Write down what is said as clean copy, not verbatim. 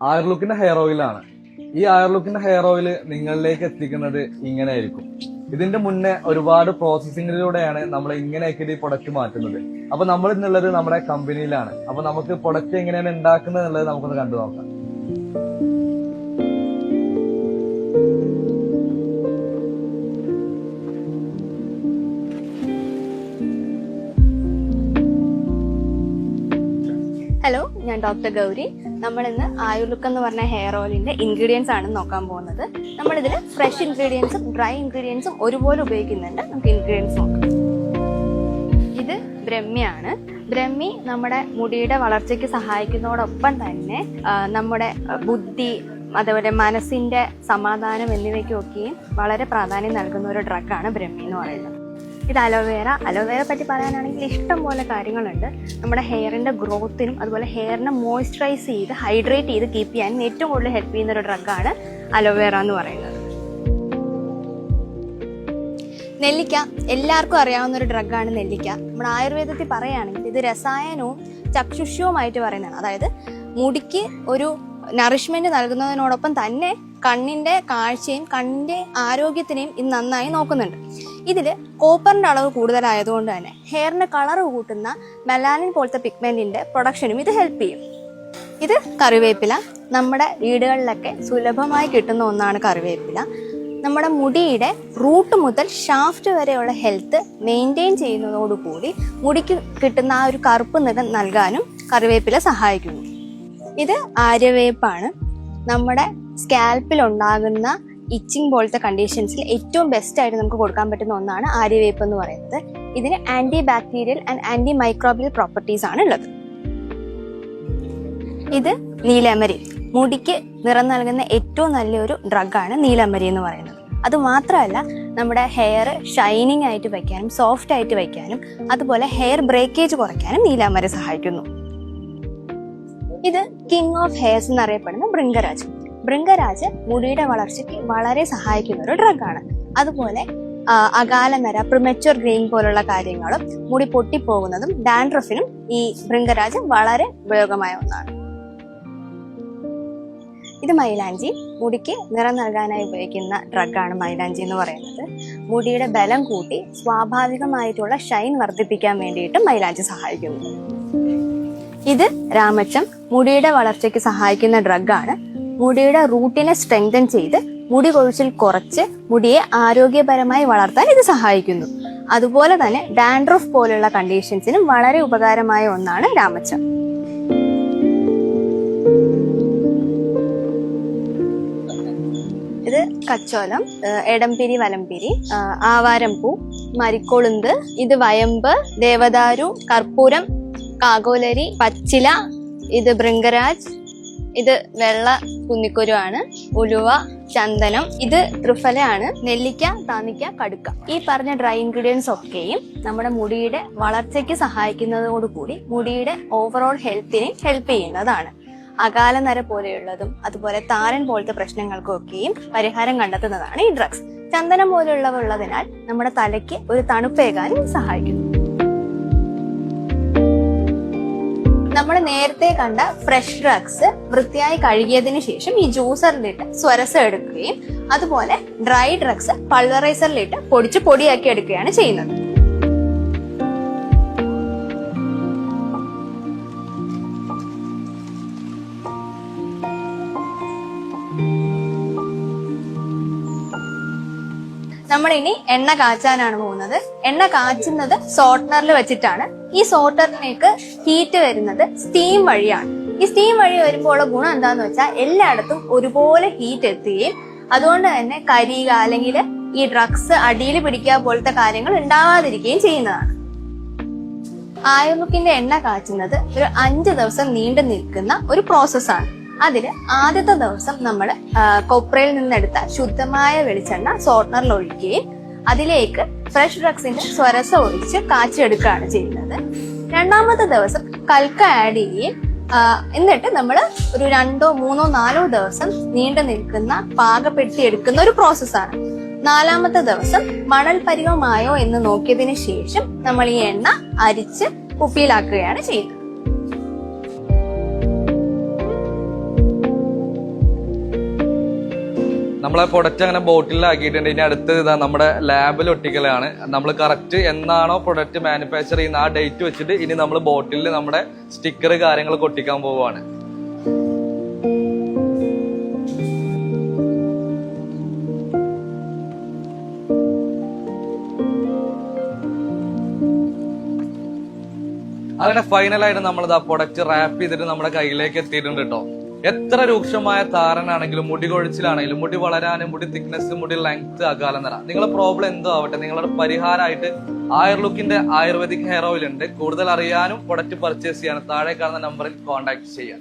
ആയുർലുക്കിന്റെ hair ഓയിലാണ്. ഈ ആയുർലുക്കിന്റെ hair oil നിങ്ങളിലേക്ക് എത്തിക്കുന്നത് ഇങ്ങനെ ആയിരിക്കും. ഇതിന്റെ മുന്നേ ഒരുപാട് പ്രോസസ്സിങ്ങിലൂടെയാണ് നമ്മൾ ഇങ്ങനെയൊക്കെ ഈ പ്രൊഡക്റ്റ് മാറ്റുന്നത്. അപ്പൊ നമ്മൾ ഇന്നുള്ളത് നമ്മുടെ കമ്പനിയിലാണ്. അപ്പൊ നമുക്ക് പ്രൊഡക്റ്റ് എങ്ങനെയാണ് ഉണ്ടാക്കുന്നത് എന്നുള്ളത് നമുക്കൊന്ന് കണ്ടു നോക്കാം. ഹലോ, ഞാൻ ഡോക്ടർ ഗൗരി. നമ്മളിന്ന് ആയുർലുക്ക് എന്ന് പറഞ്ഞ ഹെയർ ഓയിലിന്റെ ഇൻഗ്രീഡിയൻസ് ആണ് നോക്കാൻ പോകുന്നത്. നമ്മളിതിൽ ഫ്രഷ് ഇൻഗ്രീഡിയൻസും ഡ്രൈ ഇൻഗ്രീഡിയൻസും ഒരുപോലെ ഉപയോഗിക്കുന്നുണ്ട്. നമുക്ക് ഇൻഗ്രീഡിയൻസ് നോക്കാം. ഇത് ബ്രഹ്മിയാണ്. ബ്രഹ്മി നമ്മുടെ മുടിയുടെ വളർച്ചയ്ക്ക് സഹായിക്കുന്നതോടൊപ്പം തന്നെ നമ്മുടെ ബുദ്ധി, അതുപോലെ മനസ്സിന്റെ സമാധാനം എന്നിവയ്ക്കൊക്കെയും വളരെ പ്രാധാന്യം നൽകുന്ന ഒരു ഡ്രഗാണ് ബ്രഹ്മി എന്ന് പറയുന്നത്. ഇത് അലോവേറ പറ്റി പറയാനാണെങ്കിൽ ഇഷ്ടം പോലെ കാര്യങ്ങളുണ്ട്. നമ്മുടെ ഹെയറിന്റെ ഗ്രോത്തിനും അതുപോലെ ഹെയറിനെ മോയ്സ്ചറൈസ് ചെയ്ത് ഹൈഡ്രേറ്റ് ചെയ്ത് കീപ്പ് ചെയ്യാനും ഏറ്റവും കൂടുതൽ ഹെൽപ്പ് ചെയ്യുന്ന ഒരു ഡ്രഗാണ് അലോവേറ എന്ന് പറയുന്നത്. നെല്ലിക്ക എല്ലാവർക്കും അറിയാവുന്ന ഒരു ഡ്രഗാണ് നെല്ലിക്ക. നമ്മുടെ ആയുർവേദത്തിൽ പറയുകയാണെങ്കിൽ ഇത് രസായനവും ചക്ഷുഷ്യവുമായിട്ട് പറയുന്നതാണ്. അതായത് മുടിക്ക് ഒരു നറിഷ്മെന്റ് നൽകുന്നതിനോടൊപ്പം തന്നെ കണ്ണിന്റെ കാഴ്ചയും കണ്ണിന്റെ ആരോഗ്യത്തിനെയും ഇത് നന്നായി നോക്കുന്നുണ്ട്. ഇതിൽ കോപ്പറിന്റെ അളവ് കൂടുതലായതുകൊണ്ട് തന്നെ ഹെയറിന് കളർ കൂട്ടുന്ന മെലാനിൻ പോലത്തെ പിഗ്മെന്റിന്റെ പ്രൊഡക്ഷനും ഇത് ഹെൽപ്പ് ചെയ്യും. ഇത് കറിവേപ്പില. നമ്മുടെ വീടുകളിലൊക്കെ സുലഭമായി കിട്ടുന്ന ഒന്നാണ് കറിവേപ്പില. നമ്മുടെ മുടിയുടെ റൂട്ട് മുതൽ ഷാഫ്റ്റ് വരെയുള്ള ഹെൽത്ത് മെയിൻറ്റെയിൻ ചെയ്യുന്നതോടുകൂടി മുടിക്ക് കിട്ടുന്ന ആ ഒരു കറുപ്പ് നിറം നൽകാനും കറിവേപ്പില സഹായിക്കുന്നു. ഇത് ആര്യവേപ്പാണ്. നമ്മുടെ സ്കാൽപ്പിൽ ഉണ്ടാകുന്ന ഇച്ചിങ് പോലത്തെ കണ്ടീഷൻസിൽ ഏറ്റവും ബെസ്റ്റ് ആയിട്ട് നമുക്ക് കൊടുക്കാൻ പറ്റുന്ന ഒന്നാണ് ആര്യവേപ്പ് എന്ന് പറയുന്നത്. ഇതിന് anti bacterial and anti microbial properties ആണ് ഉള്ളത്. ഇത് നീലമരി. മുടിക്ക് നിറം നൽകുന്ന ഏറ്റവും നല്ലൊരു ഡ്രഗാണ് നീലമരി എന്ന് പറയുന്നത്. അത് മാത്രമല്ല, നമ്മുടെ ഹെയർ ഷൈനിങ് ആയിട്ട് വയ്ക്കാനും സോഫ്റ്റ് ആയിട്ട് വയ്ക്കാനും അതുപോലെ ഹെയർ ബ്രേക്കേജ് കുറയ്ക്കാനും നീലമരി സഹായിക്കുന്നു. ഇത് കിങ് ഓഫ് ഹെയർസ് എന്നറിയപ്പെടുന്ന ഭൃംഗരാജ്. ഭൃംഗരാജ് മുടിയുടെ വളർച്ചയ്ക്ക് വളരെ സഹായിക്കുന്ന ഒരു ഡ്രഗാണ്. അതുപോലെ അകാലനര, പ്രിമച്വർ ഗ്രെയിൻ പോലുള്ള കാര്യങ്ങളും മുടി പൊട്ടിപ്പോകുന്നതും ഡാൻഡ്രഫിനും ഈ ഭൃംഗരാജ് വളരെ ഉപയോഗമായ ഒന്നാണ്. ഇത് മൈലാഞ്ചി. മുടിക്ക് നിറം നൽകാനായി ഉപയോഗിക്കുന്ന ഡ്രഗാണ് മൈലാഞ്ചി എന്ന് പറയുന്നത്. മുടിയുടെ ബലം കൂട്ടി സ്വാഭാവികമായിട്ടുള്ള ഷൈൻ വർദ്ധിപ്പിക്കാൻ വേണ്ടിയിട്ട് മൈലാഞ്ചി സഹായിക്കുന്നു. ഇത് രാമച്ചം. മുടിയുടെ വളർച്ചയ്ക്ക് സഹായിക്കുന്ന ഡ്രഗാണ്. മുടിയുടെ റൂട്ടിനെ സ്ട്രെങ്തൻ ചെയ്ത് മുടി കൊഴിച്ചിൽ കുറച്ച് മുടിയെ ആരോഗ്യപരമായി വളർത്താൻ ഇത് സഹായിക്കുന്നു. അതുപോലെ തന്നെ ഡാൻഡ്രഫ് പോലുള്ള കണ്ടീഷൻസിനും വളരെ ഉപകാരമായ ഒന്നാണ് രാമച്ചം. ഇത് കച്ചോലം, എടംപിരി, വലംപിരി, ആവാരംപൂ, മരിക്കൊളുന്ത്. ഇത് വയമ്പ്, ദേവദാരു, കർപ്പൂരം, കാഗോലരി, പച്ചില. ഇത് ഭൃംഗരാജ്. ഇത് വെള്ള കുന്നിക്കുരു ആണ്. ഉലുവ, ചന്ദനം. ഇത് ത്രിഫലയാണ്. നെല്ലിക്ക, താന്നിക്ക, കടുക്ക. ഈ പറഞ്ഞ ഡ്രൈ ഇൻഗ്രീഡിയൻസ് ഒക്കെയും നമ്മുടെ മുടിയുടെ വളർച്ചയ്ക്ക് സഹായിക്കുന്നതോടുകൂടി മുടിയുടെ ഓവറോൾ ഹെൽത്തിനെ ഹെൽപ്പ് ചെയ്യുന്നതാണ്. അകാലനര പോലെയുള്ളതും അതുപോലെ താരൻ പോലത്തെ പ്രശ്നങ്ങൾക്കും ഒക്കെയും പരിഹാരം കണ്ടെത്തുന്നതാണ് ഈ ഡ്രഗ്സ്. ചന്ദനം പോലെയുള്ളവ ഉള്ളതിനാൽ നമ്മുടെ തലയ്ക്ക് ഒരു തണുപ്പേകാനും സഹായിക്കുന്നു. നമ്മൾ നേരത്തെ കണ്ട ഫ്രഷ് ഡ്രഗ്സ് വൃത്തിയായി കഴുകിയതിനു ശേഷം ഈ ജ്യൂസറിലിട്ട് സ്വരസം എടുക്കുകയും അതുപോലെ ഡ്രൈ ഡ്രഗ്സ് പൾവറൈസറിലിട്ട് പൊടിയാക്കി എടുക്കുകയാണ് ചെയ്യുന്നത്. നമ്മളിനി എണ്ണ കാച്ചാനാണ് പോകുന്നത്. എണ്ണ കാച്ചുന്നത് സോർട്ടനറിൽ വെച്ചിട്ടാണ്. ഈ സോർട്ടറിലേക്ക് ഹീറ്റ് വരുന്നത് സ്റ്റീം വഴിയാണ്. ഈ സ്റ്റീം വഴി വരുമ്പോൾ ഉള്ള ഗുണം എന്താന്ന് വെച്ചാൽ എല്ലായിടത്തും ഒരുപോലെ ഹീറ്റ് എത്തുകയും അതുകൊണ്ട് തന്നെ കരിക അല്ലെങ്കിൽ ഈ ഡ്രഗ്സ് അടിയിൽ പിടിക്കുക പോലത്തെ കാര്യങ്ങൾ ഉണ്ടാവാതിരിക്കുകയും ചെയ്യുന്നതാണ്. ആയുർലുക്കിന്റെ എണ്ണ കാച്ചുന്നത് ഒരു 5 ദിവസം നീണ്ടു നിൽക്കുന്ന ഒരു പ്രോസസ്സാണ്. അതിൽ ആദ്യത്തെ ദിവസം നമ്മൾ കൊപ്രയിൽ നിന്നെടുത്ത ശുദ്ധമായ വെളിച്ചെണ്ണ സോർട്ടനറിൽ ഒഴിക്കുകയും അതിലേക്ക് ഫ്രഷ് ഡ്രഗ്സിന്റെ സ്വരസം ഒഴിച്ച് കാച്ചെടുക്കുകയാണ് ചെയ്യുന്നത്. രണ്ടാമത്തെ ദിവസം കൽക്ക ആഡ് ചെയ്യുകയും എന്നിട്ട് നമ്മൾ ഒരു 2, 3, 4 ദിവസം നീണ്ടു നിൽക്കുന്ന പാകപ്പെടുത്തി എടുക്കുന്ന ഒരു പ്രോസസ്സാണ്. 4ാമത്തെ ദിവസം മണൽ പരിവമായോ എന്ന് നോക്കിയതിന് ശേഷം നമ്മൾ ഈ എണ്ണ അരിച്ച് കുപ്പിയിലാക്കുകയാണ് ചെയ്യുന്നത്. നമ്മളെ പ്രൊഡക്റ്റ് അങ്ങനെ ബോട്ടിലാക്കിയിട്ടുണ്ട്. ഇനി അടുത്ത് ഇതാ നമ്മുടെ ലാബിൽ ഒട്ടിക്കലാണ്. നമ്മൾ കറക്റ്റ് എന്നാണോ പ്രൊഡക്റ്റ് മാനുഫാക്ചർ ചെയ്യുന്ന ആ ഡേറ്റ് വെച്ചിട്ട് ഇനി നമ്മൾ ബോട്ടിലിൽ നമ്മുടെ സ്റ്റിക്കർ കാര്യങ്ങളൊക്കെ ഒട്ടിക്കാൻ പോവുകയാണ്. അങ്ങനെ ഫൈനലായിട്ട് നമ്മളിതാ പ്രൊഡക്റ്റ് റാപ്പ് ചെയ്തിട്ട് നമ്മുടെ കയ്യിലേക്ക് എത്തിയിട്ടുണ്ട് കേട്ടോ. എത്ര രൂക്ഷമായ താരനാണെങ്കിലും മുടി കൊഴിച്ചിലാണെങ്കിലും മുടി വളരാനും മുടി തിക്നെസ് മുടി ലെങ്ത് അകാല നിറ നിങ്ങളുടെ പ്രോബ്ലം എന്തോ ആവട്ടെ നിങ്ങളുടെ പരിഹാരമായിട്ട് ആയുർലുക്കിന്റെ ആയുർവേദിക് ഹെയർ ഓയിൽ ഉണ്ട്. കൂടുതൽ അറിയാനും പ്രൊഡക്റ്റ് പർച്ചേസ് ചെയ്യാനും താഴെ കാണുന്ന നമ്പറിൽ കോൺടാക്ട് ചെയ്യാം.